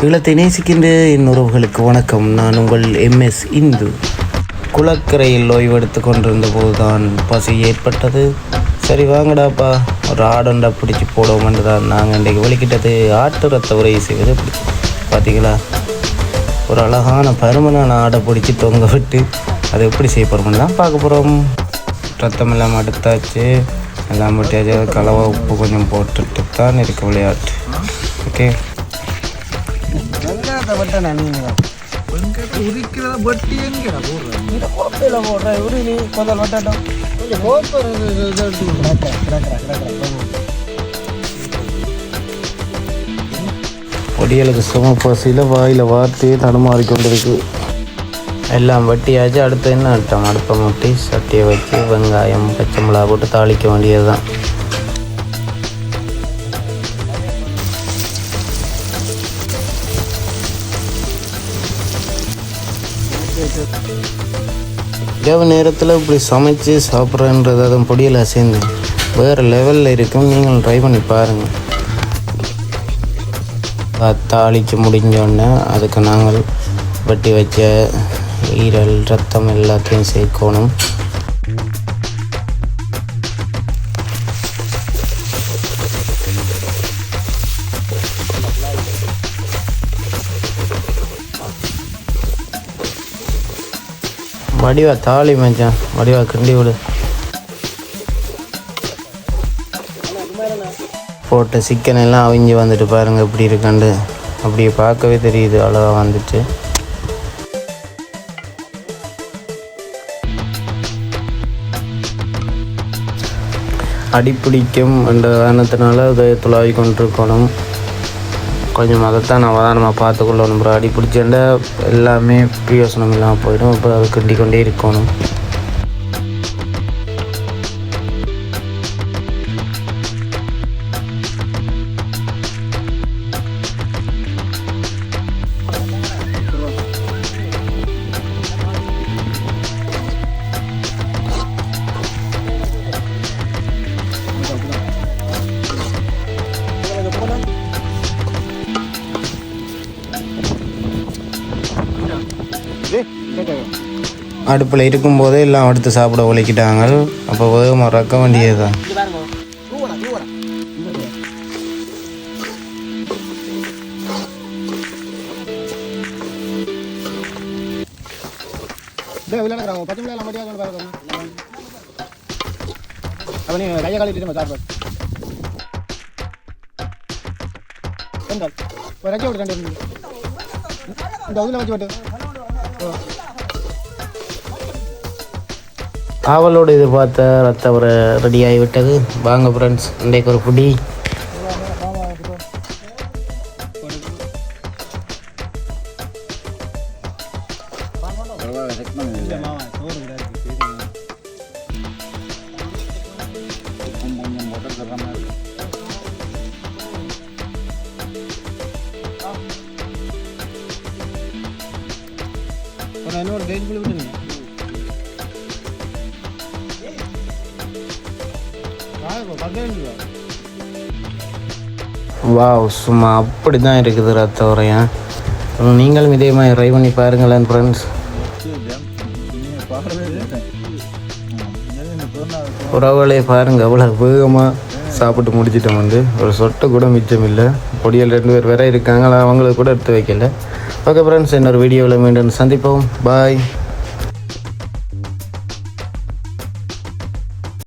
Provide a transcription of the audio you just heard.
ஈழத்தை நேசிக்கின்ற என் உறவுகளுக்கு வணக்கம். நான் உங்கள் எம்எஸ் இந்து. குளக்கரையில் ஓய்வெடுத்து கொண்டிருந்த போது தான் பசி ஏற்பட்டது. சரி வாங்கடாப்பா ஒரு ஆடண்டா பிடிச்சி போடுவோம்னு தான் நாங்கள் இன்றைக்கு வலிக்கிட்டது ஆட்டு ரத்த உரை செய்வது பிடிச்சி பார்த்தீங்களா. ஒரு அழகான பருமனான ஆடை பிடிச்சி தொங்க விட்டு அதை எப்படி செய்ய போகிறோம்னு தான் பார்க்க போகிறோம். ரத்தம் எல்லாம் எடுத்தாச்சு, எல்லாம் விட்டியாச்சு. கலவை உப்பு கொஞ்சம் போட்டுட்டு தான் இருக்க விளையாட்டு. ஓகே பொடியலுக்கு சும பசியில் வாயில் வார்த்தையே தடுமாறி கொண்டிருக்கு. எல்லாம் வட்டியாச்சு. அடுத்து என்ன ஆட்டம், அடுப்பை மூட்டி சட்டியை வச்சு வெங்காயம் பச்சை மிளகா போட்டு தாளிக்க வேண்டியது தான். இரவு நேரத்தில் இப்படி சமைச்சு சாப்பிட்றன்றது அதன் பொடியில் சேர்ந்து வேறு லெவலில் இருக்கும். நீங்கள் ட்ரை பண்ணி பாருங்கள். தாளிக்க முடிஞ்சோடனே அதுக்கு நாங்கள் வெட்டி வச்ச ஈரல் ரத்தம் எல்லாத்தையும் சேர்க்கணும். வடிவா தாலி மச்சான், வடிவா கிண்டி விடு. போட்ட சிக்கன் எல்லாம் அவிஞ்சு வந்துட்டு பாருங்கள் எப்படி இருக்காண்டு. அப்படியே பார்க்கவே தெரியுது அழகாக வந்துட்டு. அடிப்பிடிக்கும் என்ற காரணத்தினால அதை துளாவி கொண்டிருக்கணும். கொஞ்சம் அதைத்தான் நான் அவதானமாக பார்த்துக்கொள்ளணும். அப்புறம் அடிப்பிடிச்சேன்டா எல்லாமே பிரயோசனம் இல்லாமல் போயிடும். அப்புறம் அதை கிண்டி கொண்டே இருக்கணும். அடுப்பில் இருக்கும்போதே எல்லாம் அடுத்து சாப்பிட ஒழிக்கிட்டாங்க. அப்போ வேகமாக ரக்க வேண்டியது தான். ஆவலோடு எதிர்பார்த்த ரத்த உரை ரெடி ஆகிவிட்டது. வாங்க ஃப்ரெண்ட்ஸ், இன்றைக்கு ஒரு புடி. வாவ், சும்மா அப்படி தான் இருக்குது ரத்த உரையன். நீங்களும் இதே மாதிரி ட்ரை பண்ணி பாருங்களேன் ஃப்ரெண்ட்ஸ். உறவுகளே பாருங்கள், அவ்வளோ வேகமாக சாப்பிட்டு முடிச்சிட்டோம். ஒரு சொட்டை கூட மிச்சம் இல்லை. பொடியில் 2 பேர் வேற இருக்காங்க, அவங்களுக்கு கூட எடுத்து வைக்கல. ஓகே ஃப்ரெண்ட்ஸ், இன்னொரு வீடியோவில் மீண்டும் சந்திப்போம். பாய்.